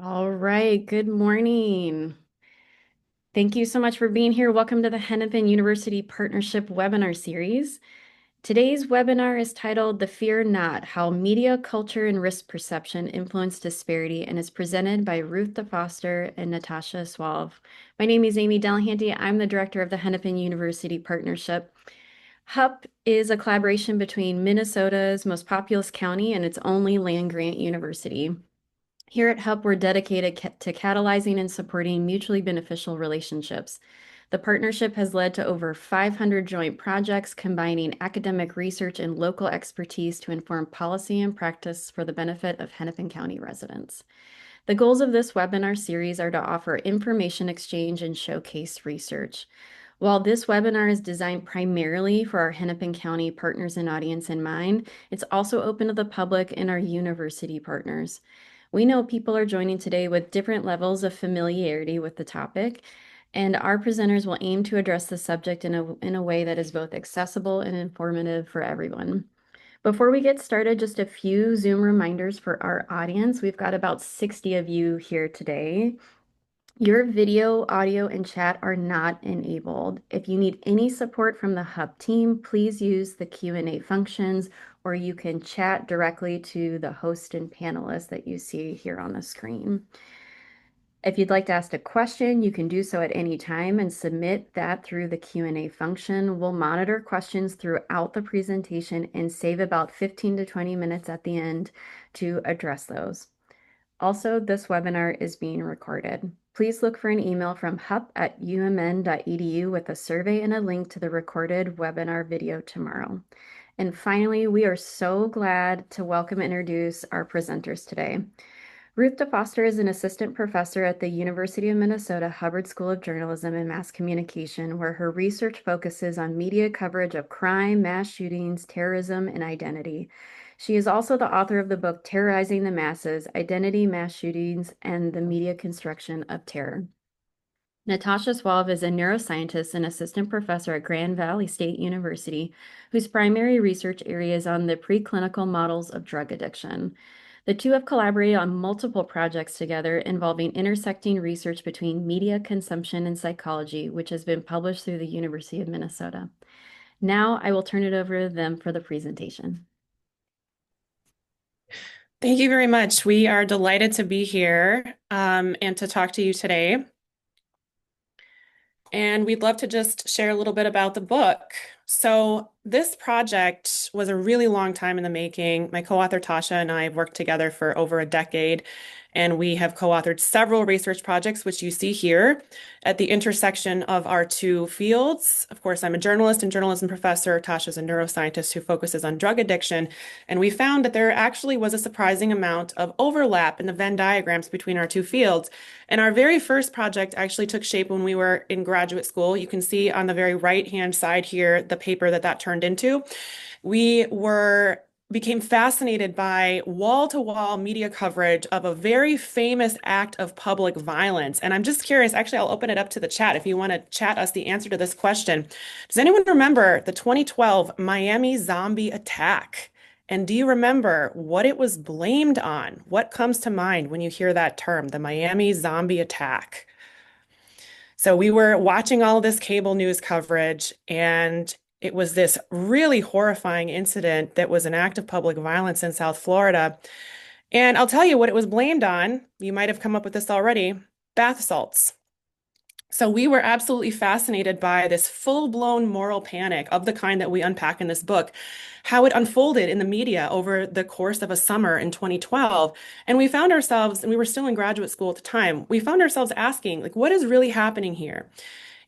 All right, good morning. Thank you so much for being here. Welcome to the Hennepin-University Partnership webinar series. Today's webinar is titled The Fear Not: How Media, Culture, and Risk Perception Influence Disparity, and is presented by Ruth DeFoster and Natashia Swalve. My name is Amy Delahanty. I'm the director of the Hennepin-University Partnership. HUP is a collaboration between Minnesota's most populous county and its only land-grant university. Here at HUP, we're dedicated to catalyzing and supporting mutually beneficial relationships. The partnership has led to over 500 joint projects combining academic research and local expertise to inform policy and practice for the benefit of Hennepin County residents. The goals of this webinar series are to offer information exchange and showcase research. While this webinar is designed primarily for our Hennepin County partners and audience in mind, it's also open to the public and our university partners. We know people are joining today with different levels of familiarity with the topic, and our presenters will aim to address the subject in a way that is both accessible and informative for everyone. Before we get started, just a few Zoom reminders for our audience. We've got about 60 of you here today. Your video, audio, and chat are not enabled. If you need any support from the HUB team, please use the Q&A functions, or you can chat directly to the host and panelists that you see here on the screen. If you'd like to ask a question, you can do so at any time and submit that through the Q&A function. We'll monitor questions throughout the presentation and save about 15 to 20 minutes at the end to address those. Also, this webinar is being recorded. Please look for an email from hup@umn.edu with a survey and a link to the recorded webinar video tomorrow. And finally, we are so glad to welcome and introduce our presenters today. Ruth DeFoster is an assistant professor at the University of Minnesota Hubbard School of Journalism and Mass Communication, where her research focuses on media coverage of crime, mass shootings, terrorism, and identity. She is also the author of the book Terrorizing the Masses: Identity, Mass Shootings, and the Media Construction of Terror. Natashia Swalve is a neuroscientist and assistant professor at Grand Valley State University, whose primary research area is on the preclinical models of drug addiction. The two have collaborated on multiple projects together involving intersecting research between media consumption and psychology, which has been published through the University of Minnesota. Now I will turn it over to them for the presentation. Thank you very much. We are delighted to be here and to talk to you today. And we'd love to just share a little bit about the book. So this project was a really long time in the making. My co-author Tasha and I have worked together for over a decade, and we have co-authored several research projects, which you see here at the intersection of our two fields. Of course, I'm a journalist and journalism professor. Tasha's a neuroscientist who focuses on drug addiction. And we found that there actually was a surprising amount of overlap in the Venn diagrams between our two fields. And our very first project actually took shape when we were in graduate school. You can see on the very right-hand side here the paper that turned into. We became fascinated by wall-to-wall media coverage of a very famous act of public violence. And I'm just curious, actually, I'll open it up to the chat if you want to chat us the answer to this question. Does anyone remember the 2012 Miami zombie attack? And do you remember what it was blamed on? What comes to mind when you hear that term, the Miami zombie attack? So we were watching all this cable news coverage, and it was this really horrifying incident that was an act of public violence in South Florida. And I'll tell you what it was blamed on. You might have come up with this already: bath salts. So we were absolutely fascinated by this full-blown moral panic of the kind that we unpack in this book, how it unfolded in the media over the course of a summer in 2012. And we found ourselves, and we were still in graduate school at the time, we found ourselves asking, like, what is really happening here?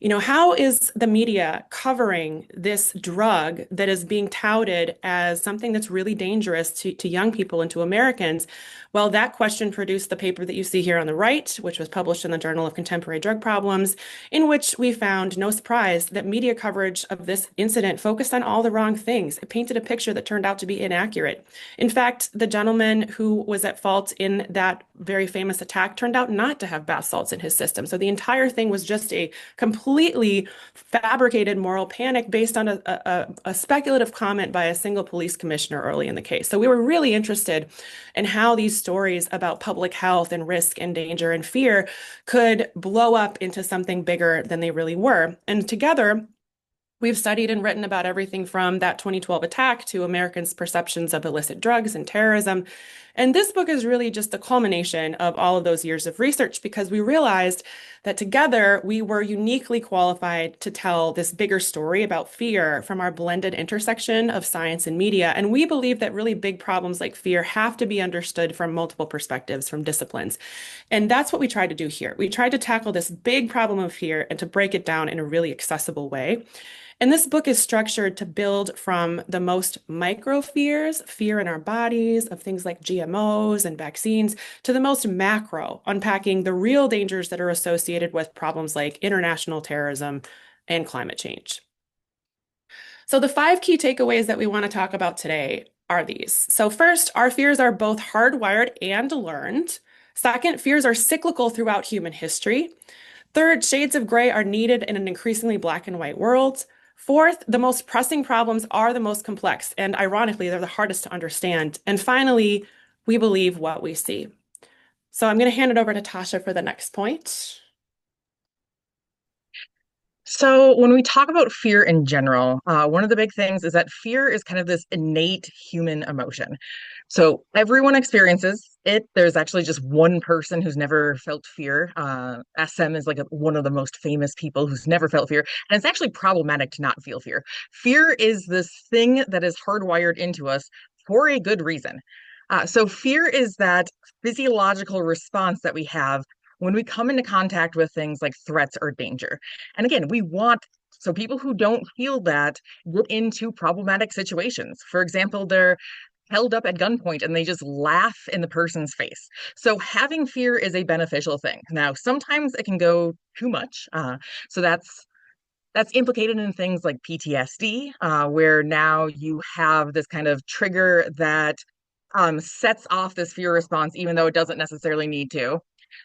You know, how is the media covering this drug that is being touted as something that's really dangerous to young people and to Americans? Well, that question produced the paper that you see here on the right, which was published in the Journal of Contemporary Drug Problems, in which we found, no surprise, that media coverage of this incident focused on all the wrong things. It painted a picture that turned out to be inaccurate. In fact, the gentleman who was at fault in that very famous attack turned out not to have bath salts in his system. So the entire thing was just a complete completely fabricated moral panic based on a speculative comment by a single police commissioner early in the case. So we were really interested in how these stories about public health and risk and danger and fear could blow up into something bigger than they really were. And together, we've studied and written about everything from that 2012 attack to Americans' perceptions of illicit drugs and terrorism. And this book is really just the culmination of all of those years of research because we realized that together we were uniquely qualified to tell this bigger story about fear from our blended intersection of science and media. And we believe that really big problems like fear have to be understood from multiple perspectives, from disciplines. And that's what we tried to do here. We tried to tackle this big problem of fear and to break it down in a really accessible way. And this book is structured to build from the most micro fears, fear in our bodies of things like GMOs and vaccines, to the most macro, unpacking the real dangers that are associated with problems like international terrorism and climate change. So the five key takeaways that we want to talk about today are these. So first, our fears are both hardwired and learned. Second, fears are cyclical throughout human history. Third, shades of gray are needed in an increasingly black and white world. Fourth, the most pressing problems are the most complex, and ironically, they're the hardest to understand. And finally, we believe what we see. So I'm going to hand it over to Tasha for the next point. So, when we talk about fear in general, one of the big things is that fear is kind of this innate human emotion. So, everyone experiences it. There's actually just one person who's never felt fear. SM is like one of the most famous people who's never felt fear. And it's actually problematic to not feel fear. Fear is this thing that is hardwired into us for a good reason. So, fear is that physiological response that we have when we come into contact with things like threats or danger. And again, we want so people who don't feel that get into problematic situations. For example, they're held up at gunpoint and they just laugh in the person's face. So having fear is a beneficial thing. Now, sometimes it can go too much. So that's implicated in things like PTSD, where now you have this kind of trigger that sets off this fear response, even though it doesn't necessarily need to.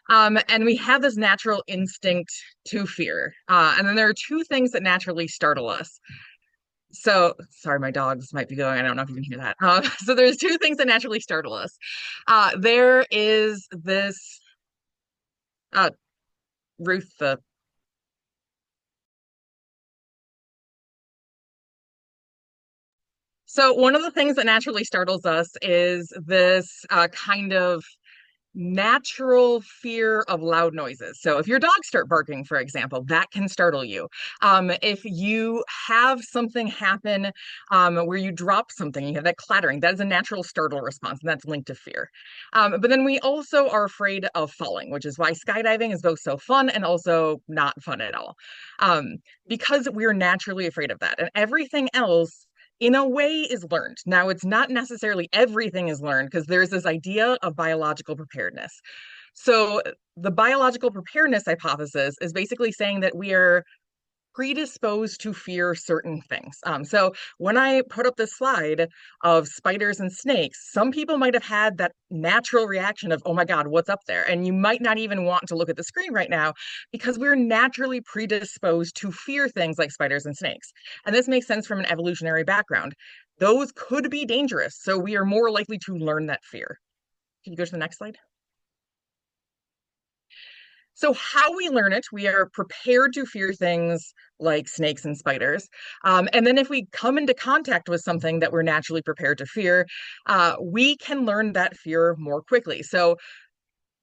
And we have this natural instinct to fear. And then there are two things that naturally startle us. So, sorry, my dogs might be going. I don't know if you can hear that. So there's two things that naturally startle us. There is this uh, Ruth, the so one of the things that naturally startles us is this kind of natural fear of loud noises. So if your dogs start barking, for example, that can startle you. If you have something happen where you drop something, you have that clattering, that is a natural startle response, and that's linked to fear. But then we also are afraid of falling, which is why skydiving is both so fun and also not fun at all. Because we're naturally afraid of that. And everything else in a way is learned. Now, it's not necessarily everything is learned because there's this idea of biological preparedness. So, the biological preparedness hypothesis is basically saying that we are predisposed to fear certain things. So when I put up this slide of spiders and snakes, some people might have had that natural reaction of, oh my God, what's up there? And you might not even want to look at the screen right now because we're naturally predisposed to fear things like spiders and snakes. And this makes sense from an evolutionary background. Those could be dangerous, so we are more likely to learn that fear. Can you go to the next slide? So, how we learn it, we are prepared to fear things like snakes and spiders. And then, if we come into contact with something that we're naturally prepared to fear, we can learn that fear more quickly. So,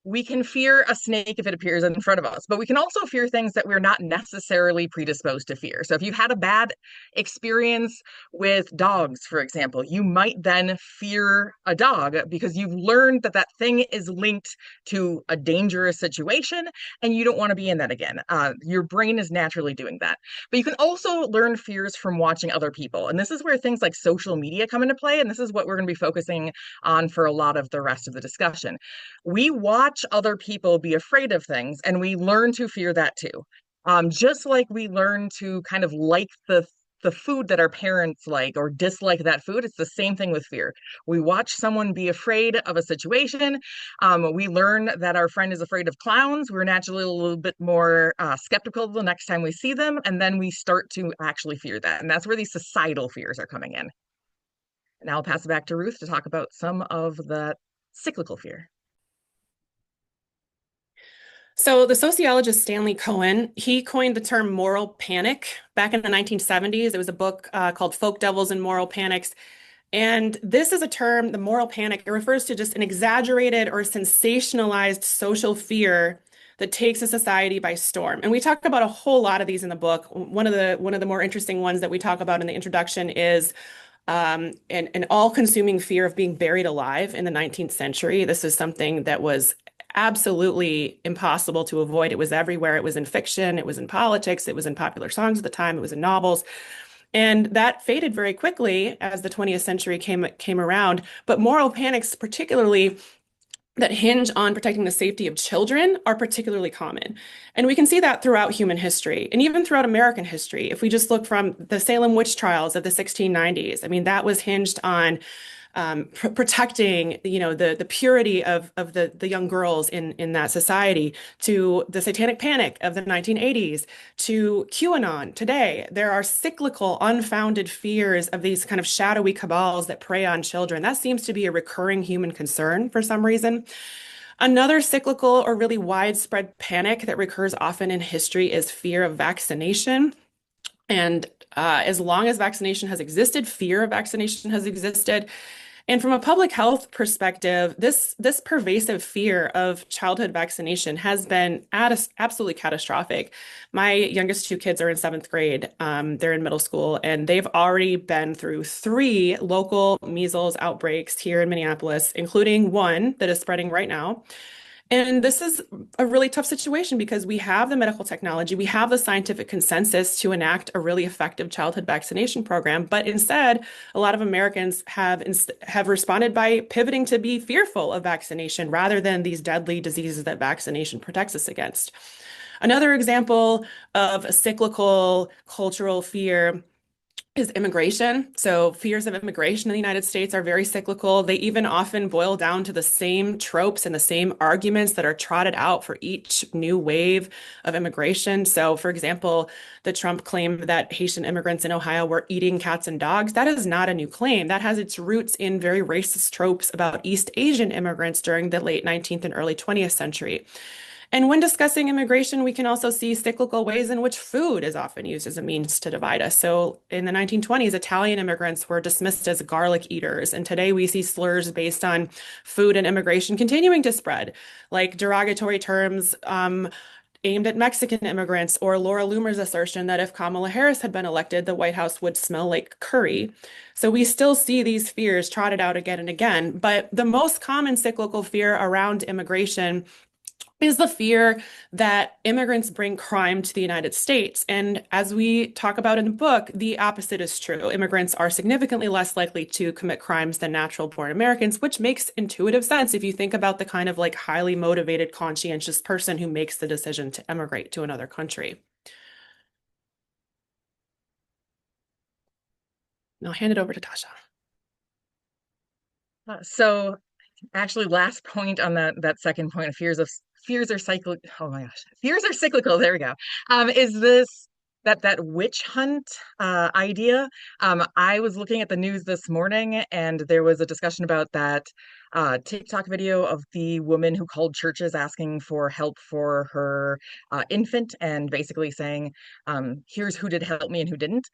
we can fear a snake if it appears in front of us, but we can also fear things that we're not necessarily predisposed to fear. So if you've had a bad experience with dogs, for example, you might then fear a dog because you've learned that that thing is linked to a dangerous situation and you don't want to be in that again. Your brain is naturally doing that. But you can also learn fears from watching other people. And this is where things like social media come into play. And this is what we're going to be focusing on for a lot of the rest of the discussion. We watch other people be afraid of things and we learn to fear that too. Just like we learn to kind of like the the food that our parents like or dislike that food. It's the same thing with fear. We watch someone be afraid of a situation. We learn that our friend is afraid of clowns. We're naturally a little bit more skeptical the next time we see them. And then we start to actually fear that. And that's where these societal fears are coming in. Now I'll pass it back to Ruth to talk about some of the cyclical fear. So the sociologist Stanley Cohen, he coined the term moral panic back in the 1970s. There was a book called Folk Devils and Moral Panics. And this is a term, the moral panic, it refers to just an exaggerated or sensationalized social fear that takes a society by storm. And we talk about a whole lot of these in the book. One of the more interesting ones that we talk about in the introduction is an all-consuming fear of being buried alive in the 19th century. This is something that was absolutely impossible to avoid. It was everywhere. It was in fiction, it was in politics, it was in popular songs at the time, it was in novels. And that faded very quickly as the 20th century came around. But moral panics, particularly that hinge on protecting the safety of children, are particularly common. And we can see that throughout human history and even throughout American history. If we just look from the Salem witch trials of the 1690s, I mean, that was hinged on protecting, the purity of the young girls in that society, to the Satanic Panic of the 1980s, to QAnon today. There are cyclical, unfounded fears of these kind of shadowy cabals that prey on children. That seems to be a recurring human concern for some reason. Another cyclical or really widespread panic that recurs often in history is fear of vaccination. And as long as vaccination has existed, fear of vaccination has existed. And from a public health perspective, this pervasive fear of childhood vaccination has been absolutely catastrophic. My youngest two kids are in seventh grade. They're in middle school, and they've already been through 3 local measles outbreaks here in Minneapolis, including one that is spreading right now. And this is a really tough situation because we have the medical technology, we have the scientific consensus to enact a really effective childhood vaccination program, but instead, a lot of Americans have responded by pivoting to be fearful of vaccination rather than these deadly diseases that vaccination protects us against. Another example of a cyclical cultural fear is immigration. So fears of immigration in the United States are very cyclical. They even often boil down to the same tropes and the same arguments that are trotted out for each new wave of immigration. So, for example, the Trump claim that Haitian immigrants in Ohio were eating cats and dogs. That is not a new claim. That has its roots in very racist tropes about East Asian immigrants during the late 19th and early 20th century. And when discussing immigration, we can also see cyclical ways in which food is often used as a means to divide us. So in the 1920s, Italian immigrants were dismissed as garlic eaters. And today we see slurs based on food and immigration continuing to spread, like derogatory terms aimed at Mexican immigrants, or Laura Loomer's assertion that if Kamala Harris had been elected, the White House would smell like curry. So we still see these fears trotted out again and again. But the most common cyclical fear around immigration is the fear that immigrants bring crime to the United States. And as we talk about in the book, the opposite is true. Immigrants are significantly less likely to commit crimes than natural-born Americans, which makes intuitive sense if you think about the kind of like highly motivated, conscientious person who makes the decision to emigrate to another country. And I'll hand it over to Tasha. So actually, last point on that second point of fears are cyclical. Oh my gosh, fears are cyclical. There we go. Is this that witch hunt idea? I was looking at the news this morning, and there was a discussion about that TikTok video of the woman who called churches asking for help for her infant, and basically saying, "Here's who did help me and who didn't."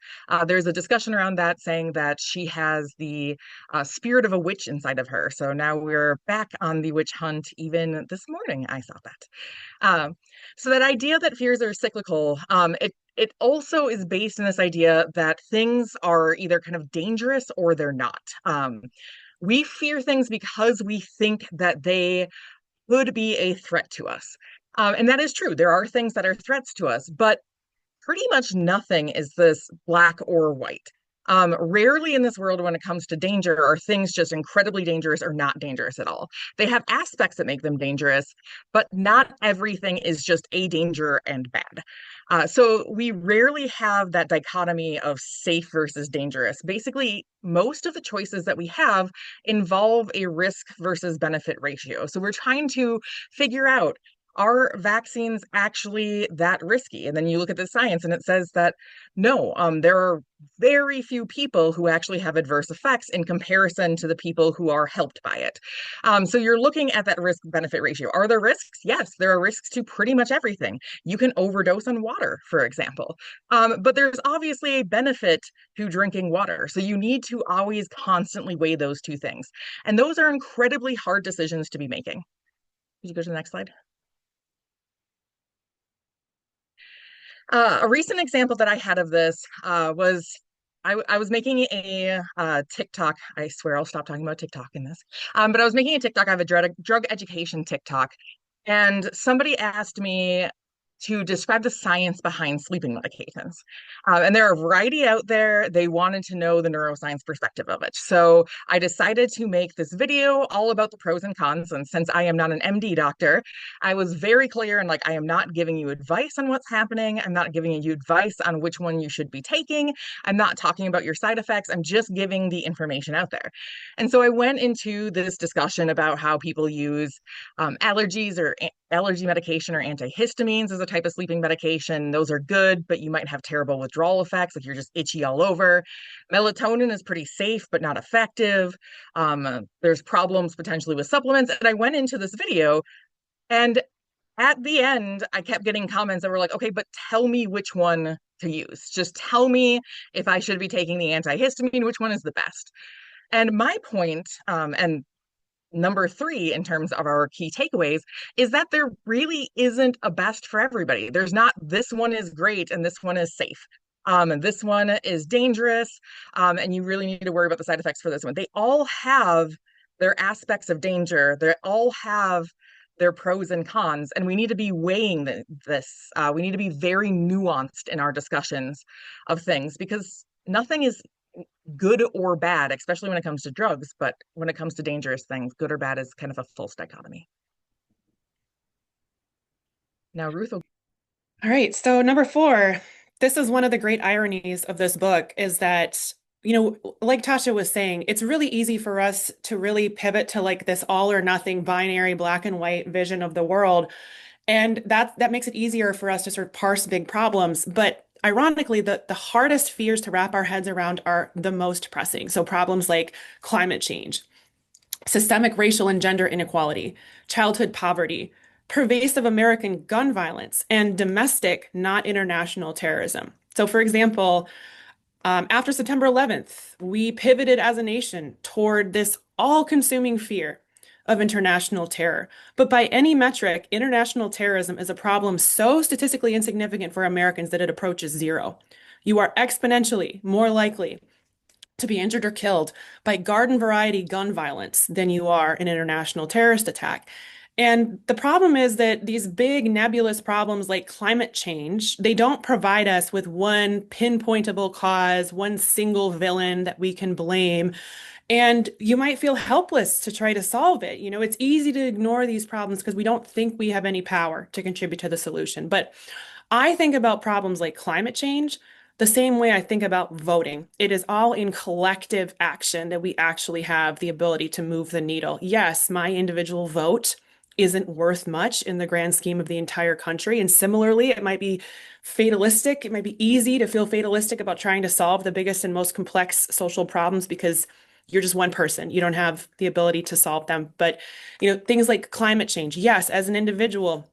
There's a discussion around that saying that she has the spirit of a witch inside of her. So now we're back on the witch hunt. Even this morning, I saw that. So that idea that fears are cyclical, it also is based in this idea that things are either kind of dangerous or they're not. We fear things because we think that they could be a threat to us. And that is true. There are things that are threats to us, but pretty much nothing is this black or white. Rarely in this world, when it comes to danger, are things just incredibly dangerous or not dangerous at all. They have aspects that make them dangerous, but not everything is just a danger and bad. So we rarely have that dichotomy of safe versus dangerous. Basically, most of the choices that we have involve a risk versus benefit ratio. So we're trying to figure out, are vaccines actually that risky? And then you look at the science and it says that no, there are very few people who actually have adverse effects in comparison to the people who are helped by it. So you're looking at that risk benefit ratio. Are there risks? Yes, there are risks to pretty much everything. You can overdose on water, for example. But there's obviously a benefit to drinking water. So you need to always constantly weigh those two things. And those are incredibly hard decisions to be making. Could you go to the next slide? A recent example that I had of this was I was making a TikTok. I swear I'll stop talking about TikTok in this. But I was making a TikTok. I have a drug education TikTok. And somebody asked me to describe the science behind sleeping medications. And there are a variety out there. They wanted to know the neuroscience perspective of it. So I decided to make this video all about the pros and cons. And since I am not an MD doctor, I was very clear and like, I am not giving you advice on what's happening. I'm not giving you advice on which one you should be taking. I'm not talking about your side effects. I'm just giving the information out there. And so I went into this discussion about how people use allergies or allergy medication or antihistamines as a type of sleeping medication. Those are good, but you might have terrible withdrawal effects, like you're just itchy all over. Melatonin is pretty safe, but not effective. There's problems potentially with supplements. And I went into this video, and at the end, I kept getting comments that were like, okay, but tell me which one to use. Just tell me if I should be taking the antihistamine, which one is the best. And my point, and number three in terms of our key takeaways, is that there really isn't a best for everybody. There's not this one is great and this one is safe. And this one is dangerous. And you really need to worry about the side effects for this one. They all have their aspects of danger. They all have their pros and cons, and we need to be weighing this. We need to be very nuanced in our discussions of things because nothing is good or bad, especially when it comes to drugs. But when it comes to dangerous things, good or bad is kind of a false dichotomy. Now, Ruth will. All right, so number four, this is one of the great ironies of this book is that, like Tasha was saying, it's really easy for us to really pivot to like this all or nothing binary black and white vision of the world. And that makes it easier for us to sort of parse big problems. But ironically, the hardest fears to wrap our heads around are the most pressing. So problems like climate change, systemic racial and gender inequality, childhood poverty, pervasive American gun violence, and domestic, not international terrorism. So, for example, after September 11th, we pivoted as a nation toward this all-consuming fear of international terror. But by any metric, international terrorism is a problem so statistically insignificant for Americans that it approaches zero. You are exponentially more likely to be injured or killed by garden variety gun violence than you are an international terrorist attack. And the problem is that these big nebulous problems like climate change, they don't provide us with one pinpointable cause, one single villain that we can blame. And you might feel helpless to try to solve it. It's easy to ignore these problems because we don't think we have any power to contribute to the solution. But I think about problems like climate change the same way I think about voting. It is all in collective action that we actually have the ability to move the needle. Yes, my individual vote isn't worth much in the grand scheme of the entire country. And similarly, it might be fatalistic. It might be easy to feel fatalistic about trying to solve the biggest and most complex social problems because you're just one person. You don't have the ability to solve them. But, things like climate change, yes, as an individual,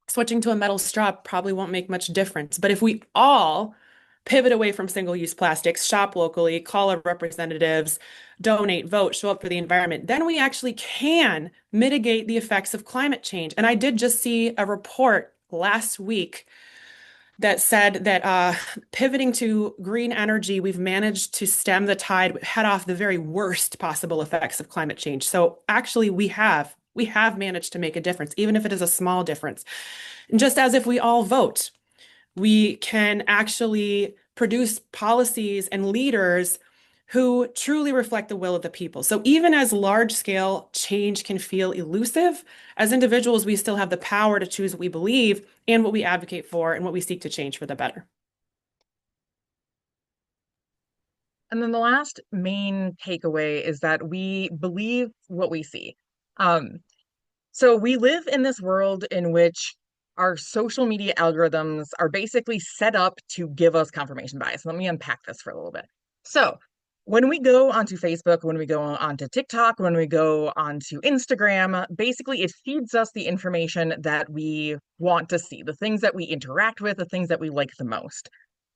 switching to a metal straw probably won't make much difference. But if we all pivot away from single-use plastics, shop locally, call our representatives, donate, vote, show up for the environment, then we actually can mitigate the effects of climate change. And I did just see a report last week that said that pivoting to green energy, we've managed to stem the tide, head off the very worst possible effects of climate change. So actually, we have managed to make a difference, even if it is a small difference. And just as if we all vote, we can actually produce policies and leaders who truly reflect the will of the people. So even as large-scale change can feel elusive, as individuals, we still have the power to choose what we believe and what we advocate for and what we seek to change for the better. And then the last main takeaway is that we believe what we see. Um, so we live in this world in which our social media algorithms are basically set up to give us confirmation bias. Let me unpack this for a little bit. So when we go onto Facebook, when we go onto TikTok, when we go onto Instagram, basically it feeds us the information that we want to see, the things that we interact with, the things that we like the most.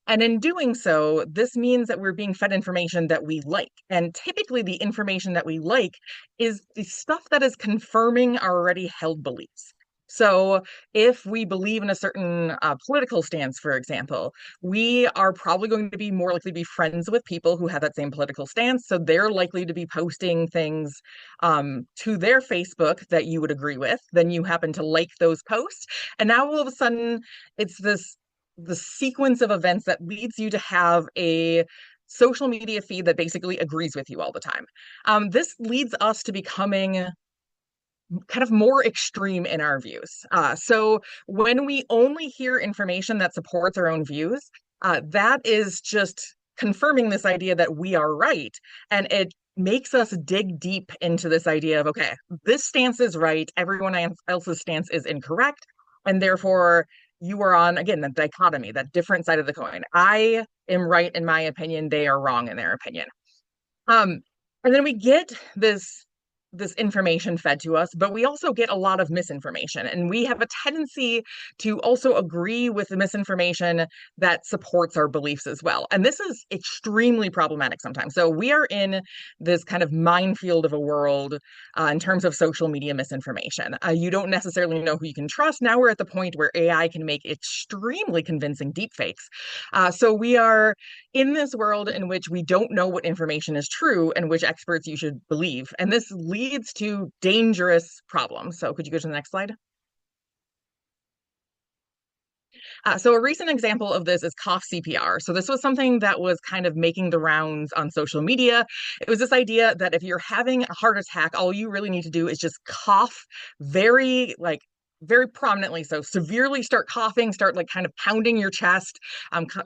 And in doing so, this means that we're being fed information that we like. And typically, the information that we like is the stuff that is confirming our already held beliefs. So, if we believe in a certain political stance, for example, we are probably going to be more likely to be friends with people who have that same political stance. So, they're likely to be posting things to their Facebook that you would agree with. Then you happen to like those posts. And now all of a sudden, it's this the sequence of events that leads you to have a social media feed that basically agrees with you all the time. This leads us to becoming kind of more extreme in our views. So when we only hear information that supports our own views, that is just confirming this idea that we are right. And it makes us dig deep into this idea of, okay, this stance is right, everyone else's stance is incorrect. And therefore, you are on, again, that dichotomy, that different side of the coin. I am right in my opinion, they are wrong in their opinion. Um, and then we get this information fed to us, but we also get a lot of misinformation. And we have a tendency to also agree with the misinformation that supports our beliefs as well. And this is extremely problematic sometimes. So we are in this kind of minefield of a world in terms of social media misinformation. You don't necessarily know who you can trust. Now we're at the point where AI can make extremely convincing deepfakes. So we are in this world in which we don't know what information is true and which experts you should believe. And this leads to dangerous problems. So could you go to the next slide? So a recent example of this is cough CPR. So this was something that was kind of making the rounds on social media. It was this idea that if you're having a heart attack, all you really need to do is just cough very prominently. So severely start coughing, start like kind of pounding your chest,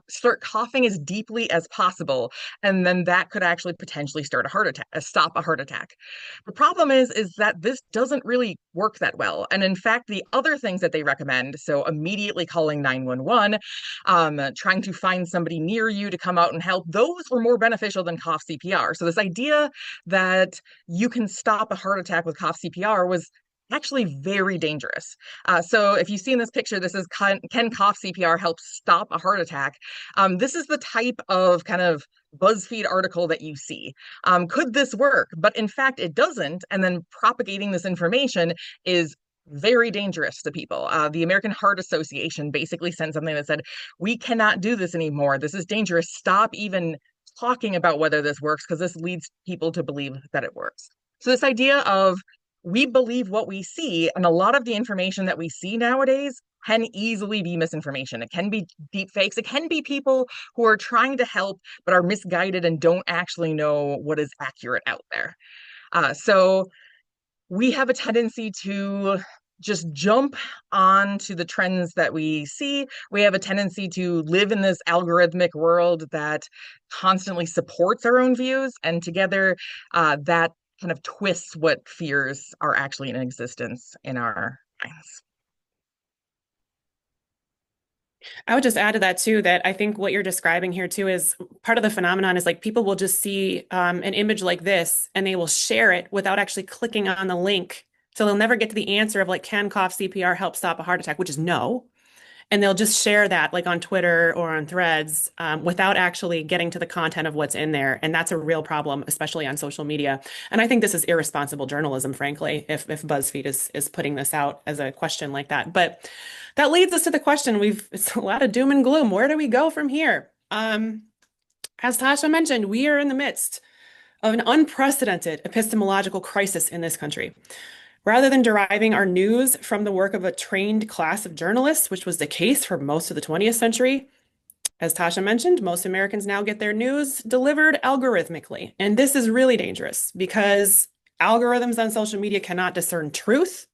start coughing as deeply as possible. And then that could actually potentially start a heart attack, stop a heart attack. The problem is that this doesn't really work that well. And in fact, the other things that they recommend, so immediately calling 911, trying to find somebody near you to come out and help, those are more beneficial than cough CPR. So this idea that you can stop a heart attack with cough CPR was actually very dangerous. So if you see in this picture, this is can cough CPR help stop a heart attack? This is the type of kind of BuzzFeed article that you see. Could this work? But in fact, it doesn't. And then propagating this information is very dangerous to people. The American Heart Association basically sent something that said, we cannot do this anymore. This is dangerous. Stop even talking about whether this works because this leads people to believe that it works. So this idea of we believe what we see, and a lot of the information that we see nowadays can easily be misinformation. It can be deep fakes. It can be people who are trying to help but are misguided and don't actually know what is accurate out there. So we have a tendency to just jump onto the trends that we see. We have a tendency to live in this algorithmic world that constantly supports our own views, and together that kind of twists what fears are actually in existence in our minds. I would just add to that too, that I think what you're describing here too is part of the phenomenon is like people will just see an image like this and they will share it without actually clicking on the link. So they'll never get to the answer of like, can cough CPR help stop a heart attack, which is no. And they'll just share that like on Twitter or on Threads without actually getting to the content of what's in there. And that's a real problem, especially on social media. And I think this is irresponsible journalism, frankly, if BuzzFeed is putting this out as a question like that. But that leads us to the question. It's a lot of doom and gloom. Where do we go from here? As Tasha mentioned, we are in the midst of an unprecedented epistemological crisis in this country. Rather than deriving our news from the work of a trained class of journalists, which was the case for most of the 20th century, As Tasha mentioned, most Americans now get their news delivered algorithmically. And this is really dangerous because algorithms on social media cannot discern truth.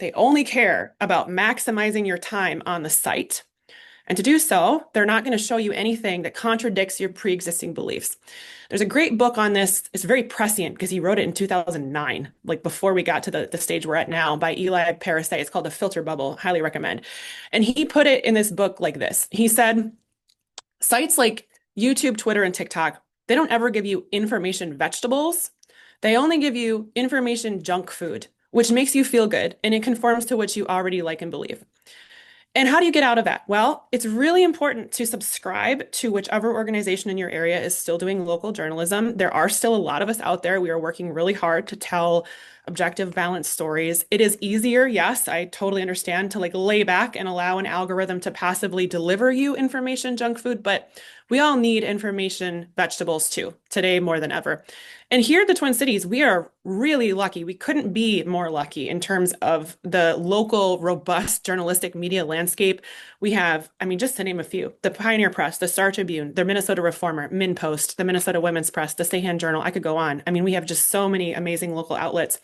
They only care about maximizing your time on the site. And to do so, they're not going to show you anything that contradicts your pre-existing beliefs. There's a great book on this. It's very prescient because he wrote it in 2009, like before we got to the stage we're at now, by Eli Parasite. It's called The Filter Bubble. Highly recommend. And he put it in this book like this. He said, sites like YouTube, Twitter, and TikTok, they don't ever give you information vegetables. They only give you information junk food, which makes you feel good and it conforms to what you already like and believe. And how do you get out of that? Well, it's really important to subscribe to whichever organization in your area is still doing local journalism. There are still a lot of us out there. We are working really hard to tell objective, balanced stories. It is easier, yes, I totally understand, to like lay back and allow an algorithm to passively deliver you information junk food, but we all need information vegetables too, today more than ever. And here at the Twin Cities, we are really lucky. We couldn't be more lucky in terms of the local, robust journalistic media landscape. We have, I mean, just to name a few, the Pioneer Press, the Star Tribune, the Minnesota Reformer, MinPost, the Minnesota Women's Press, the Stahan Journal. I could go on. I mean, we have just so many amazing local outlets.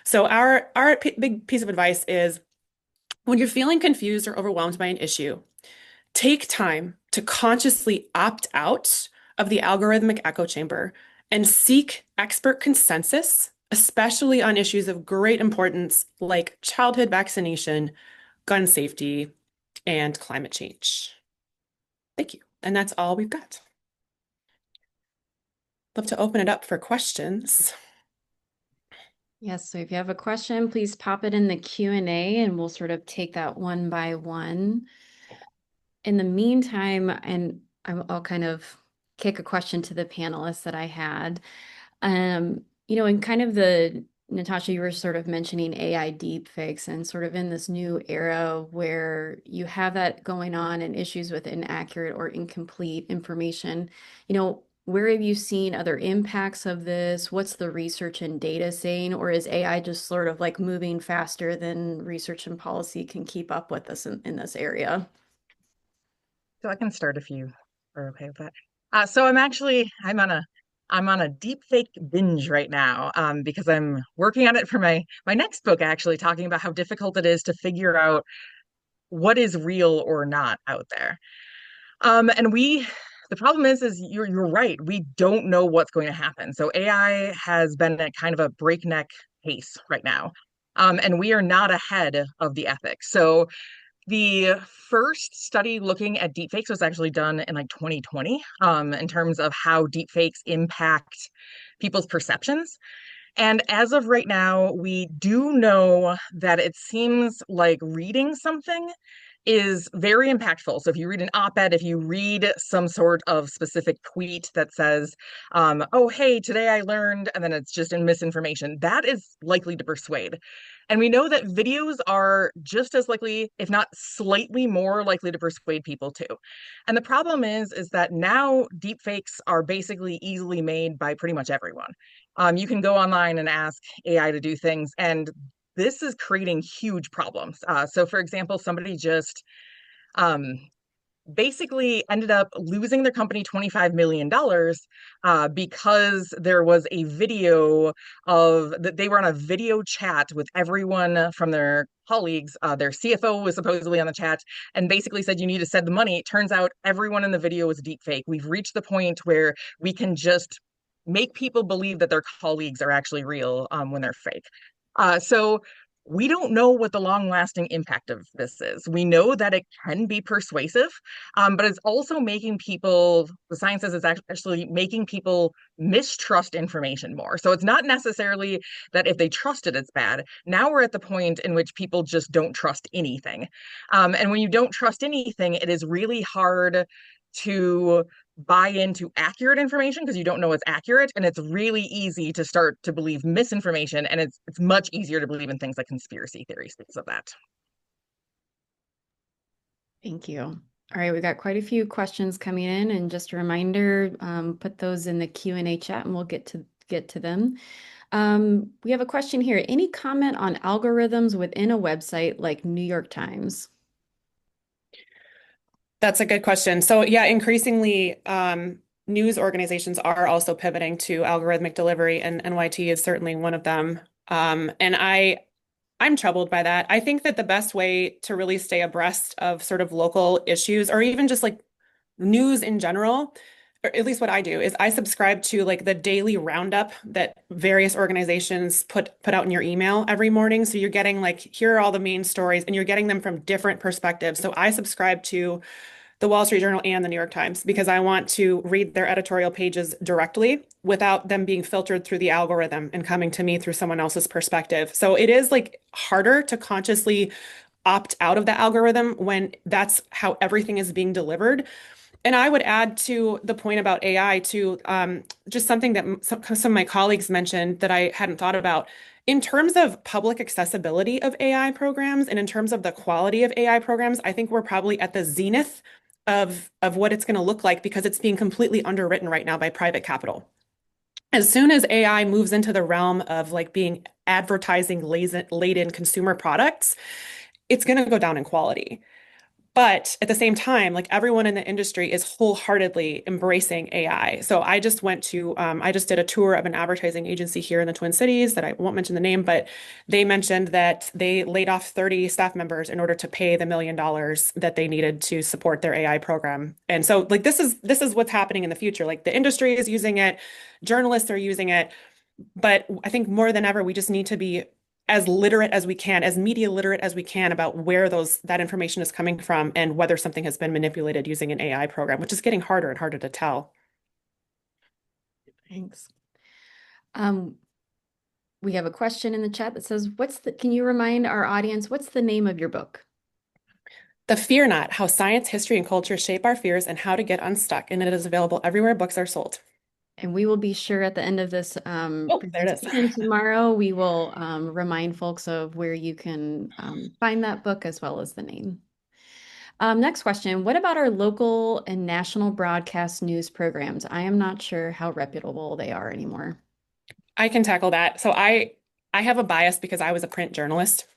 So our big piece of advice is when you're feeling confused or overwhelmed by an issue, take time to consciously opt out of the algorithmic echo chamber and seek expert consensus, especially on issues of great importance like childhood vaccination, gun safety, and climate change. Thank you. And that's all we've got. Love to open it up for questions. Yes, so if you have a question, please pop it in the Q&A and we'll sort of take that one by one. In the meantime, and I'll kind of kick a question to the panelists that I had. In kind of Natasha, you were sort of mentioning AI deepfakes and sort of in this new era where you have that going on and issues with inaccurate or incomplete information. Where have you seen other impacts of this? What's the research and data saying? Or is AI just sort of like moving faster than research and policy can keep up with us in this area? So I can start if you are okay with that. So I'm on a deep fake binge right now, because I'm working on it for my next book, actually talking about how difficult it is to figure out what is real or not out there. And the problem is you're right. We don't know what's going to happen. So AI has been at kind of a breakneck pace right now. And we are not ahead of the ethics. So the first study looking at deepfakes was actually done in like 2020, in terms of how deepfakes impact people's perceptions. And as of right now, we do know that it seems like reading something is very impactful. So if you read an op-ed, if you read some sort of specific tweet that says, oh, hey, today I learned, and then it's just in misinformation, that is likely to persuade. And we know that videos are just as likely, if not slightly more likely to persuade people too. And the problem is that now deepfakes are basically easily made by pretty much everyone. You can go online and ask AI to do things, and this is creating huge problems. So, for example, somebody just um, basically ended up losing their company $25 million, because there was a video of that they were on a video chat with everyone from their colleagues. Their CFO was supposedly on the chat and basically said, you need to send the money. It turns out everyone in the video was deep fake. We've reached the point where we can just make people believe that their colleagues are actually real, when they're fake. So we don't know what the long-lasting impact of this is. We know that it can be persuasive, but it's also making people, the science says it's actually making people mistrust information more. So it's not necessarily that if they trust it, it's bad. Now we're at the point in which people just don't trust anything. And when you don't trust anything, it is really hard to buy into accurate information because you don't know what's accurate, and it's really easy to start to believe misinformation, and it's much easier to believe in things like conspiracy theories because of that. Thank you. All right, we've got quite a few questions coming in, and just a reminder, put those in the Q&A chat and we'll get to them. We have a question here. Any comment on algorithms within a website like New York Times? That's a good question. So yeah, increasingly, news organizations are also pivoting to algorithmic delivery, and NYT is certainly one of them. I'm troubled by that. I think that the best way to really stay abreast of sort of local issues, or even just like news in general, or at least what I do, is I subscribe to like the daily roundup that various organizations put out in your email every morning. So you're getting like, here are all the main stories, and you're getting them from different perspectives. So I subscribe to the Wall Street Journal and the New York Times because I want to read their editorial pages directly without them being filtered through the algorithm and coming to me through someone else's perspective. So it is like harder to consciously opt out of the algorithm when that's how everything is being delivered. And I would add to the point about AI to just something that some of my colleagues mentioned that I hadn't thought about. In terms of public accessibility of AI programs and in terms of the quality of AI programs, I think we're probably at the zenith of what it's going to look like because it's being completely underwritten right now by private capital. As soon as AI moves into the realm of like being advertising laden consumer products, it's going to go down in quality. But at the same time, like everyone in the industry is wholeheartedly embracing AI. So I just did a tour of an advertising agency here in the Twin Cities that I won't mention the name, but they mentioned that they laid off 30 staff members in order to pay the $1 million that they needed to support their AI program. And so like this is what's happening in the future. Like the industry is using it, journalists are using it, but I think more than ever, we just need to be as literate as we can, as media literate as we can about where that information is coming from and whether something has been manipulated using an AI program, which is getting harder and harder to tell. Thanks. Um, we have a question in the chat that says, can you remind our audience, what's the name of your book? The Fear Not: How Science, History, and Culture Shape Our Fears and How to Get Unstuck. And it is available everywhere books are sold. And we will be sure at the end of this Oh, there it is. presentation tomorrow, we will remind folks of where you can find that book as well as the name. Next question, what about our local and national broadcast news programs? I am not sure how reputable they are anymore. I can tackle that. So I have a bias because I was a print journalist,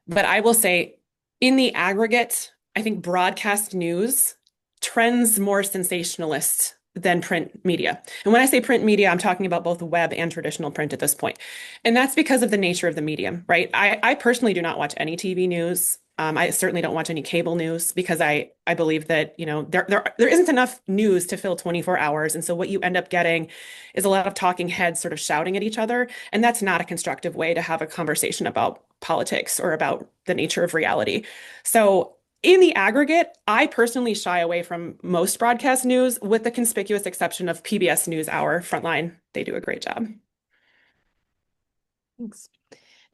but I will say in the aggregate, I think broadcast news trends more sensationalist than print media. And when I say print media, I'm talking about both web and traditional print at this point. And that's because of the nature of the medium, right? I personally do not watch any TV news. I certainly don't watch any cable news because I believe that, there isn't enough news to fill 24 hours. And so what you end up getting is a lot of talking heads sort of shouting at each other. And that's not a constructive way to have a conversation about politics or about the nature of reality. So in the aggregate, I personally shy away from most broadcast news, with the conspicuous exception of PBS NewsHour Frontline. They do a great job. Thanks.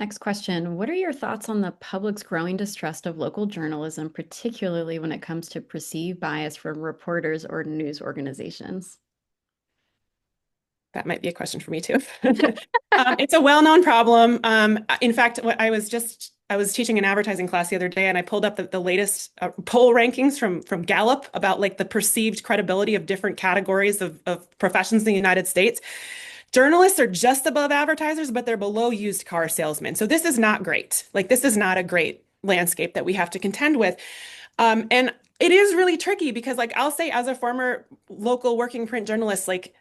Next question. What are your thoughts on the public's growing distrust of local journalism, particularly when it comes to perceived bias from reporters or news organizations? That might be a question for me too. It's a well-known problem. In fact, I was teaching an advertising class the other day, and I pulled up the latest poll rankings from Gallup about like the perceived credibility of different categories of professions in the United States. Journalists are just above advertisers, but they're below used car salesmen. So this is not great. Like this is not a great landscape that we have to contend with. And it is really tricky because like I'll say as a former local working print journalist, like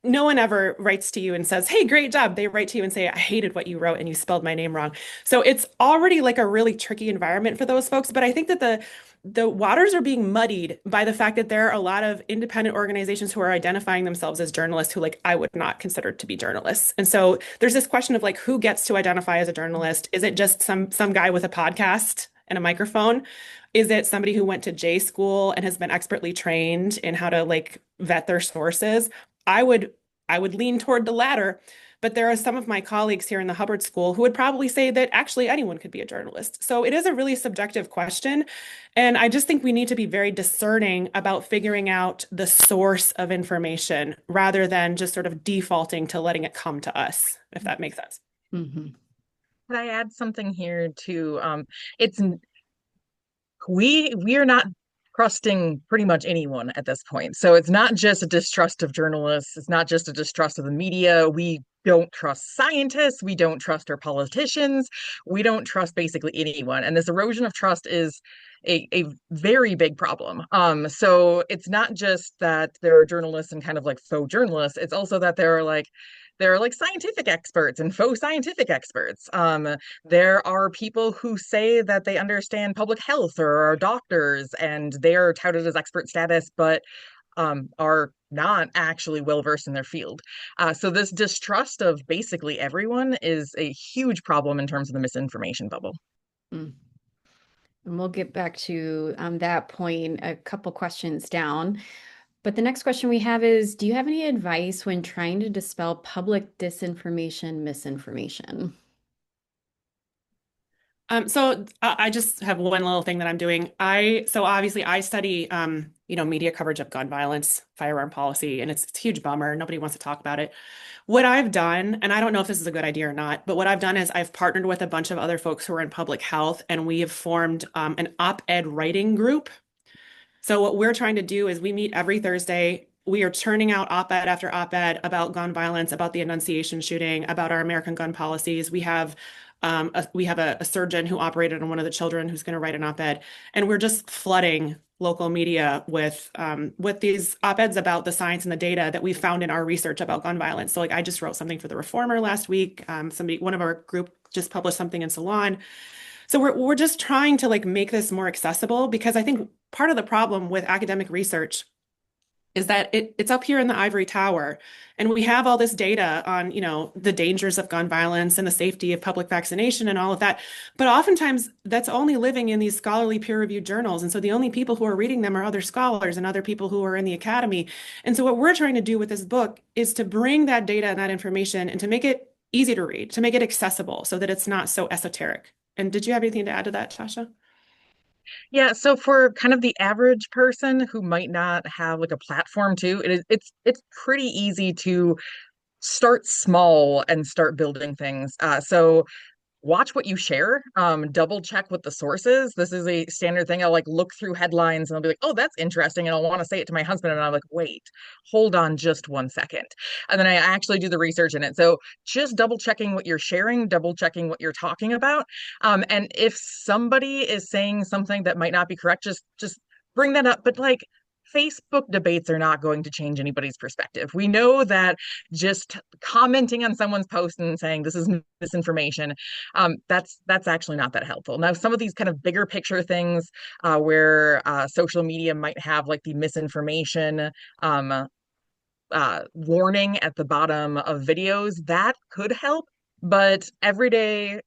no one ever writes to you and says, "Hey, great job." They write to you and say, "I hated what you wrote and you spelled my name wrong." So it's already like a really tricky environment for those folks. But I think that the waters are being muddied by the fact that there are a lot of independent organizations who are identifying themselves as journalists who like I would not consider to be journalists. And so there's this question of like who gets to identify as a journalist? Is it just some guy with a podcast and a microphone? Is it somebody who went to J school and has been expertly trained in how to like vet their sources? I would I would lean toward the latter, but there are some of my colleagues here in the Hubbard School who would probably say that actually anyone could be a journalist. So it is a really subjective question. And I just think we need to be very discerning about figuring out the source of information rather than just sort of defaulting to letting it come to us, if that makes sense. Mm-hmm. Could I add something here too? It's we are not trusting pretty much anyone at this point. So it's not just a distrust of journalists, it's not just a distrust of the media. We don't trust scientists, we don't trust our politicians, we don't trust basically anyone. And this erosion of trust is a very big problem. So it's not just that there are journalists and kind of like faux journalists, it's also that there are like scientific experts and faux scientific experts. There are people who say that they understand public health or are doctors and they are touted as expert status, but are not actually well versed in their field. So this distrust of basically everyone is a huge problem in terms of the misinformation bubble. Mm. And we'll get back to that point a couple questions down. But the next question we have is, do you have any advice when trying to dispel public disinformation, misinformation? So I just have one little thing that I'm doing. So obviously I study, media coverage of gun violence, firearm policy, and it's a huge bummer. Nobody wants to talk about it. What I've done, and I don't know if this is a good idea or not, but what I've done is I've partnered with a bunch of other folks who are in public health, and we have formed an op-ed writing group. So what we're trying to do is we meet every Thursday. We are churning out op-ed after op-ed about gun violence, about the Annunciation shooting, about our American gun policies. We have a surgeon who operated on one of the children who's going to write an op-ed, and we're just flooding local media with these op-eds about the science and the data that we found in our research about gun violence. So like I just wrote something for the Reformer last week. One of our group just published something in Salon. So we're just trying to like make this more accessible, because I think part of the problem with academic research is that it's up here in the ivory tower, and we have all this data on, the dangers of gun violence and the safety of public vaccination and all of that. But oftentimes that's only living in these scholarly peer-reviewed journals. And so the only people who are reading them are other scholars and other people who are in the academy. And so what we're trying to do with this book is to bring that data and that information and to make it easy to read, to make it accessible so that it's not so esoteric. And did you have anything to add to that, Tasha? Yeah, so for kind of the average person who might not have like a platform too, it's pretty easy to start small and start building things. So watch what you share, double check what the source is. This is a standard thing. I'll like look through headlines and I'll be like, oh, that's interesting, and I'll want to say it to my husband, and I'm like, wait, hold on just 1 second, and then I actually do the research in it. So just double checking what you're sharing, double checking what you're talking about, and if somebody is saying something that might not be correct, just bring that up. But like, Facebook debates are not going to change anybody's perspective. We know that just commenting on someone's post and saying this is misinformation, that's actually not that helpful. Now, some of these kind of bigger picture things, where social media might have like the misinformation warning at the bottom of videos, that could help. But every day,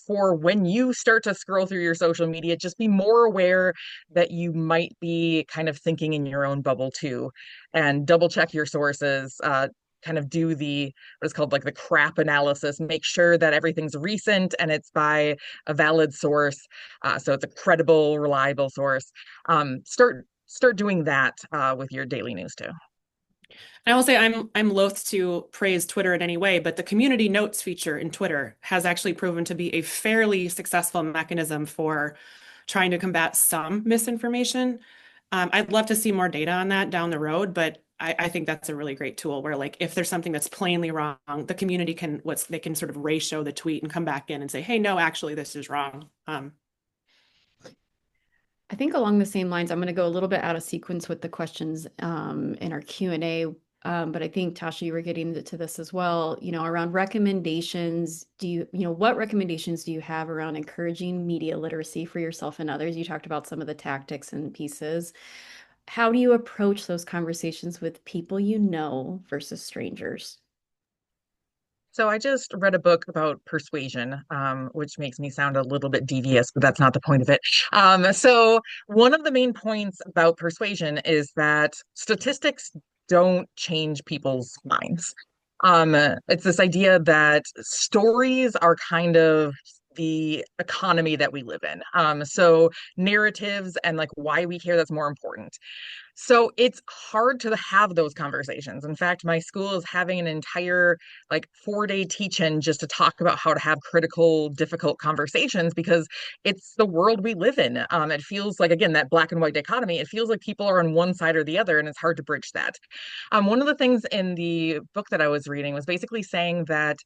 for when you start to scroll through your social media, just be more aware that you might be kind of thinking in your own bubble too, and double check your sources. Kind of do the what is called like the crap analysis. Make sure that everything's recent and it's by a valid source, so it's a credible, reliable source. Start doing that with your daily news too. I will say I'm loath to praise Twitter in any way, but the community notes feature in Twitter has actually proven to be a fairly successful mechanism for trying to combat some misinformation. I'd love to see more data on that down the road, but I think that's a really great tool where like if there's something that's plainly wrong, the community they can sort of ratio the tweet and come back in and say, hey, no, actually this is wrong. I think along the same lines, I'm going to go a little bit out of sequence with the questions in our Q&A. But I think, Tasha, you were getting to this as well, around recommendations. What recommendations do you have around encouraging media literacy for yourself and others? You talked about some of the tactics and pieces. How do you approach those conversations with people you know versus strangers? So I just read a book about persuasion, which makes me sound a little bit devious, but that's not the point of it. So one of the main points about persuasion is that statistics don't change people's minds. It's this idea that stories are kind of the economy that we live in. So narratives and like why we care, that's more important. So it's hard to have those conversations. In fact, my school is having an entire like 4-day teach-in just to talk about how to have critical, difficult conversations because it's the world we live in. It feels like, again, that black and white dichotomy, it feels like people are on one side or the other, and it's hard to bridge that. One of the things in the book that I was reading was basically saying that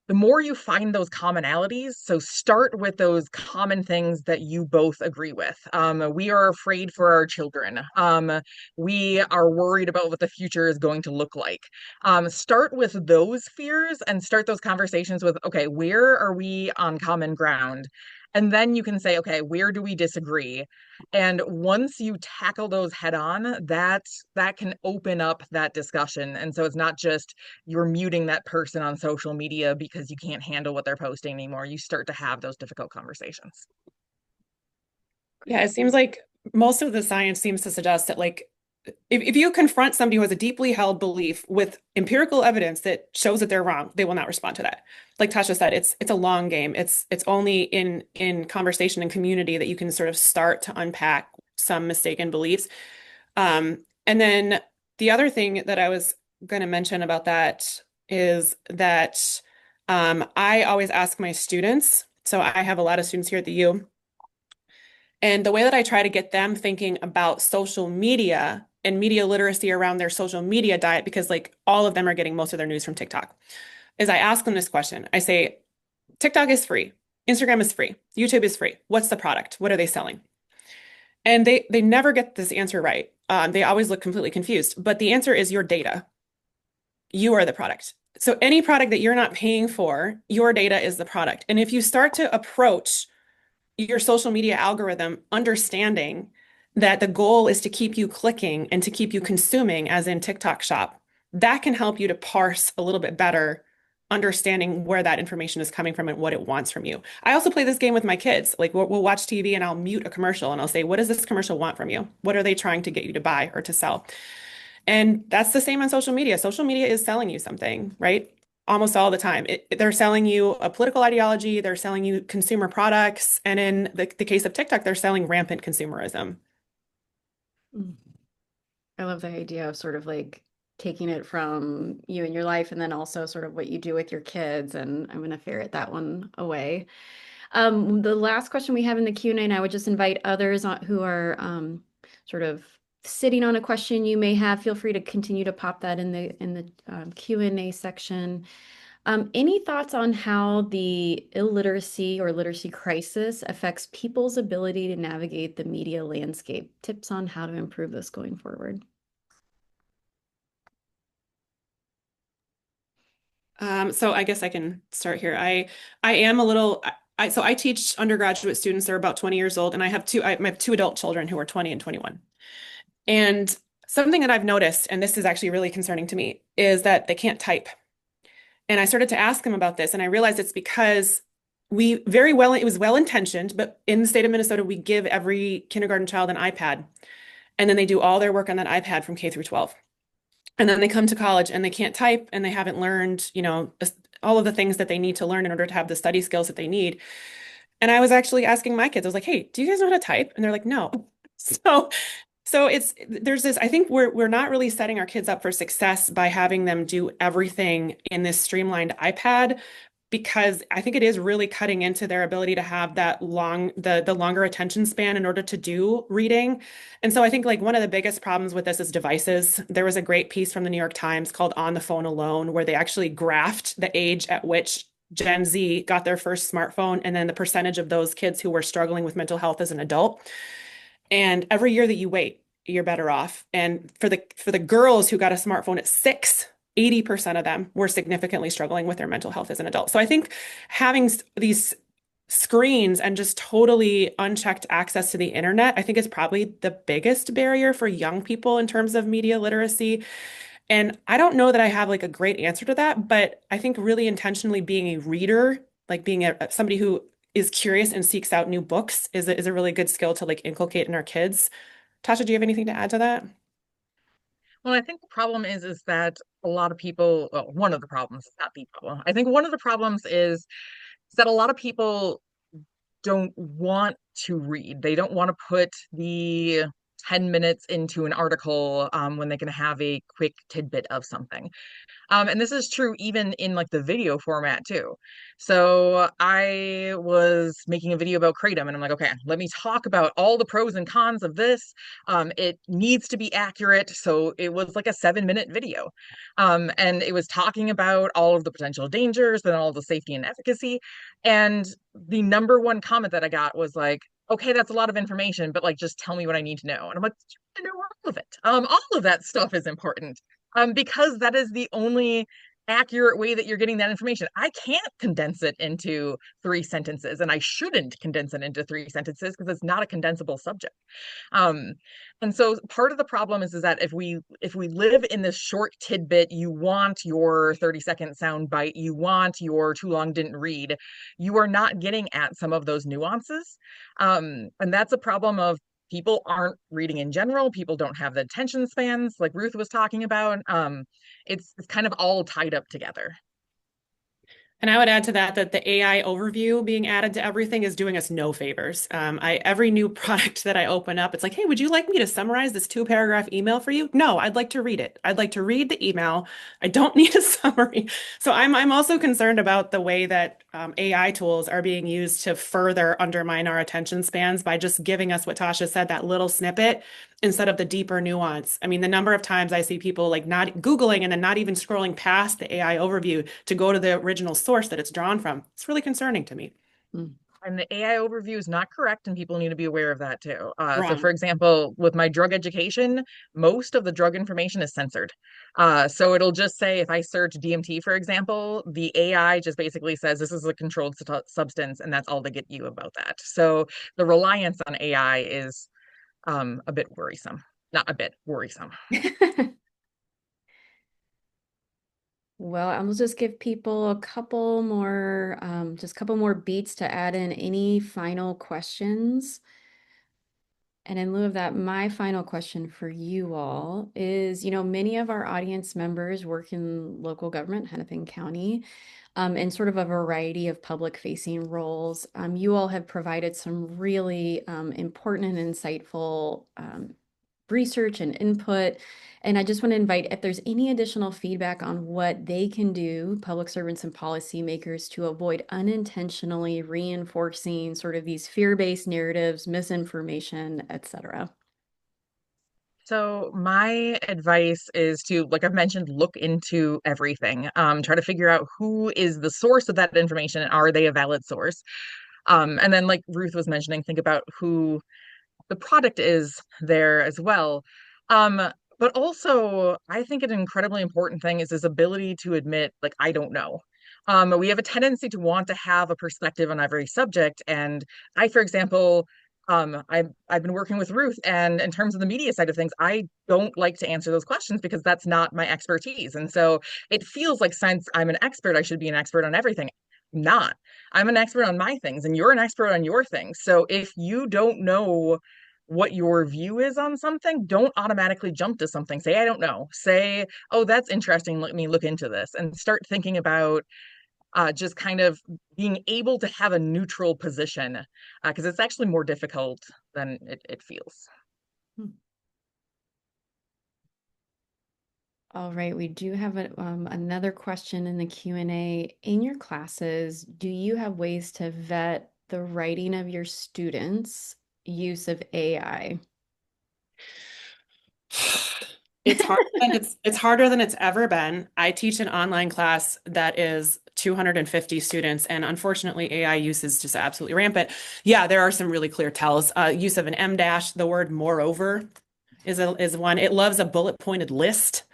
the more you find those commonalities, so start with those common things that you both agree with. We are afraid for our children. We are worried about what the future is going to look like. Start with those fears and start those conversations with, okay, where are we on common ground? And then you can say, okay, where do we disagree? And once you tackle those head on, that can open up that discussion. And so it's not just you're muting that person on social media because you can't handle what they're posting anymore. You start to have those difficult conversations. Yeah, it seems like most of the science seems to suggest that like if you confront somebody who has a deeply held belief with empirical evidence that shows that they're wrong, they will not respond to that. Like Tasha said, it's a long game. It's only in conversation and community that you can sort of start to unpack some mistaken beliefs. And then the other thing that I was going to mention about that is that I always ask my students. So I have a lot of students here at the U. And the way that I try to get them thinking about social media and media literacy around their social media diet, because like all of them are getting most of their news from TikTok, is I ask them this question. I say, TikTok is free, Instagram is free, YouTube is free. What's the product? What are they selling? And they never get this answer right. They always look completely confused. But the answer is your data. You are the product. So any product that you're not paying for, your data is the product. And if you start to approach your social media algorithm understanding that the goal is to keep you clicking and to keep you consuming, as in TikTok shop, that can help you to parse a little bit better, understanding where that information is coming from and what it wants from you. I also play this game with my kids. Like we'll watch TV and I'll mute a commercial and I'll say, what does this commercial want from you? What are they trying to get you to buy or to sell? And that's the same on social media. Social media is selling you something, right? Almost all the time. They're selling you a political ideology, they're selling you consumer products, and in the case of TikTok, they're selling rampant consumerism. Mm. I love the idea of sort of like taking it from you and your life and then also sort of what you do with your kids. And I'm going to ferret that one away. The last question we have in the Q&A, and I would just invite others who are sort of sitting on a question you may have, feel free to continue to pop that in the Q&A section. Any thoughts on how the illiteracy or literacy crisis affects people's ability to navigate the media landscape? Tips on how to improve this going forward? So I guess I can start here. I am a little so I teach undergraduate students. They're about 20 years old, and I have two adult children who are 20 and 21. And something that I've noticed, and this is actually really concerning to me, is that they can't type. And I started to ask them about this, and I realized it's because it was well intentioned, but in the state of Minnesota, we give every kindergarten child an iPad, and then they do all their work on that iPad from K through 12. And then they come to college and they can't type and they haven't learned, all of the things that they need to learn in order to have the study skills that they need. And I was actually asking my kids, I was like, hey, do you guys know how to type? And they're like, no. So there's this, I think we're not really setting our kids up for success by having them do everything in this streamlined iPad, because I think it is really cutting into their ability to have the longer attention span in order to do reading. And so I think like one of the biggest problems with this is devices. There was a great piece from the New York Times called On the Phone Alone, where they actually graphed the age at which Gen Z got their first smartphone and then the percentage of those kids who were struggling with mental health as an adult. And every year that you wait, you're better off. And for the girls who got a smartphone at 6, 80% of them were significantly struggling with their mental health as an adult. So I think having these screens and just totally unchecked access to the internet, I think is probably the biggest barrier for young people in terms of media literacy. And I don't know that I have like a great answer to that, but I think really intentionally being a reader, like being somebody who is curious and seeks out new books is a really good skill to like inculcate in our kids. Tasha, do you have anything to add to that? Well, I think the problem is that a lot of people, well, one of the problems, not the problem. I think one of the problems is is that a lot of people don't want to read. They don't want to put the 10 minutes into an article when they can have a quick tidbit of something. And this is true even in like the video format too. So I was making a video about kratom and I'm like, okay, let me talk about all the pros and cons of this. It needs to be accurate. So it was like a 7-minute video. And it was talking about all of the potential dangers, but all the safety and efficacy. And the number one comment that I got was like, okay, that's a lot of information, but like just tell me what I need to know. And I'm like, I know all of it. All of that stuff is important because that is the only accurate way that you're getting that information. I can't condense it into 3 sentences, and I shouldn't condense it into 3 sentences because it's not a condensable subject. Um, and so part of the problem is that if we live in this short tidbit, you want your 30-second sound bite, you want your too long didn't read, you are not getting at some of those nuances. And that's a problem of people aren't reading in general. People don't have the attention spans like Ruth was talking about. It's kind of all tied up together. And I would add to that that the AI overview being added to everything is doing us no favors. Every new product that I open up, it's like, hey, would you like me to summarize this 2-paragraph email for you? No, I'd like to read it. I'd like to read the email. I don't need a summary. So I'm also concerned about the way that AI tools are being used to further undermine our attention spans by just giving us what Tasha said, that little snippet instead of the deeper nuance. I mean, the number of times I see people like not Googling and then not even scrolling past the AI overview to go to the original source that it's drawn from. It's really concerning to me. And the AI overview is not correct, and people need to be aware of that too. So, Wrong. for example, with my drug education, most of the drug information is censored. So it'll just say if I search DMT, for example, the AI just basically says this is a controlled substance, and that's all they get you about that. So the reliance on AI is a bit worrisome. Not a bit worrisome. Well, I'll just give people just a couple more beats to add in any final questions. And in lieu of that, my final question for you all is, many of our audience members work in local government, Hennepin County, in sort of a variety of public-facing roles. You all have provided some really important and insightful research and input. And I just want to invite if there's any additional feedback on what they can do, public servants and policymakers, to avoid unintentionally reinforcing sort of these fear-based narratives, misinformation, etc. So my advice is to, like I've mentioned, look into everything. Try to figure out who is the source of that information and are they a valid source. And then, like Ruth was mentioning, think about who the product is there as well. Um, but also, I think an incredibly important thing is his ability to admit, like, I don't know. We have a tendency to want to have a perspective on every subject. And I, for example, I've been working with Ruth, and in terms of the media side of things, I don't like to answer those questions because that's not my expertise. And so it feels like since I'm an expert, I should be an expert on everything. Not. I'm an expert on my things, and you're an expert on your things. So if you don't know what your view is on something, don't automatically jump to something. Say, I don't know. Say, oh, that's interesting. Let me look into this and start thinking about just kind of being able to have a neutral position because it's actually more difficult than it feels. All right, we do have another question in the Q&A. In your classes, do you have ways to vet the writing of your students' use of AI? It's harder than it's ever been. I teach an online class that is 250 students, and unfortunately, AI use is just absolutely rampant. Yeah, there are some really clear tells. Use of an M dash, the word moreover is one. It loves a bullet pointed list.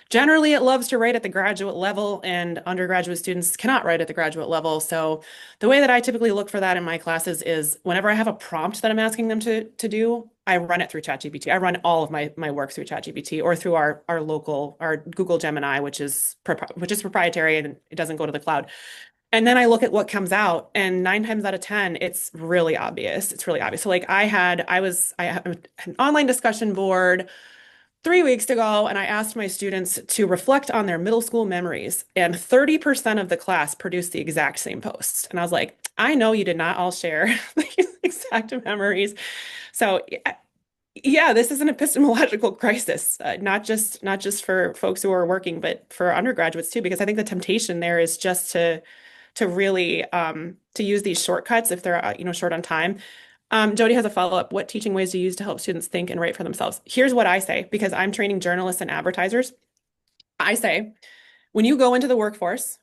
Generally, it loves to write at the graduate level, and undergraduate students cannot write at the graduate level. So the way that I typically look for that in my classes is whenever I have a prompt that I'm asking them to do, I run it through ChatGPT. I run all of my work through ChatGPT or through our Google Gemini, which is proprietary and it doesn't go to the cloud. And then I look at what comes out, and 9 times out of 10, it's really obvious. It's really obvious. So like I have an online discussion board 3 weeks ago, and I asked my students to reflect on their middle school memories, and 30% of the class produced the exact same post. And I was like, I know you did not all share these exact memories. So yeah, this is an epistemological crisis, not just for folks who are working, but for undergraduates too, because I think the temptation there is just to really to use these shortcuts if they're short on time. Jody has a follow-up. What teaching ways do you use to help students think and write for themselves? Here's what I say, because I'm training journalists and advertisers. I say, when you go into the workforce,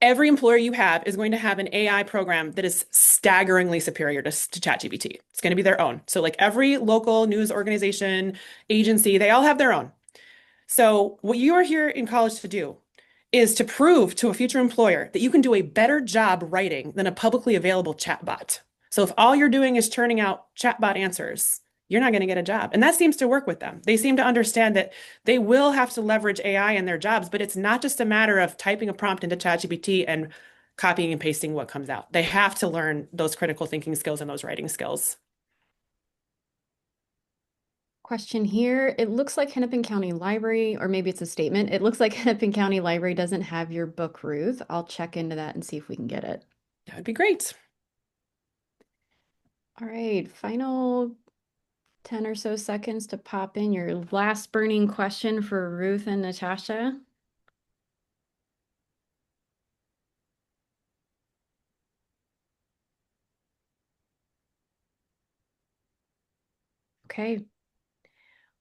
every employer you have is going to have an AI program that is staggeringly superior to ChatGPT. It's going to be their own. So like every local news organization, agency, they all have their own. So what you are here in college to do is to prove to a future employer that you can do a better job writing than a publicly available chatbot. So if all you're doing is churning out chatbot answers, you're not going to get a job. And that seems to work with them. They seem to understand that they will have to leverage AI in their jobs, but it's not just a matter of typing a prompt into ChatGPT and copying and pasting what comes out. They have to learn those critical thinking skills and those writing skills. Question here. It looks like Hennepin County Library, or maybe it's a statement. It looks like Hennepin County Library doesn't have your book, Ruth. I'll check into that and see if we can get it. That would be great. All right, final 10 or so seconds to pop in your last burning question for Ruth and Natasha. Okay.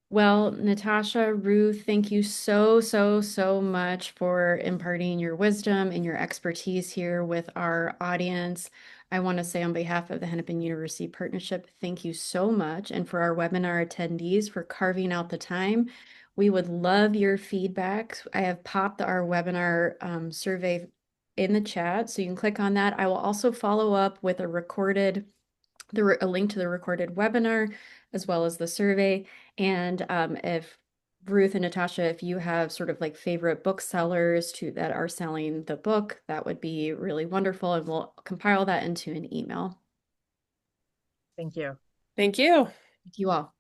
Well, Natasha, Ruth, thank you so, so, so much for imparting your wisdom and your expertise here with our audience. I want to say on behalf of the Hennepin University Partnership, thank you so much. And for our webinar attendees for carving out the time. We would love your feedback. I have popped our webinar survey in the chat, so you can click on that. I will also follow up with a link to the recorded webinar as well as the survey. And if Ruth and Natasha, if you have sort of like favorite booksellers that are selling the book, that would be really wonderful. And we'll compile that into an email. Thank you. Thank you. Thank you all.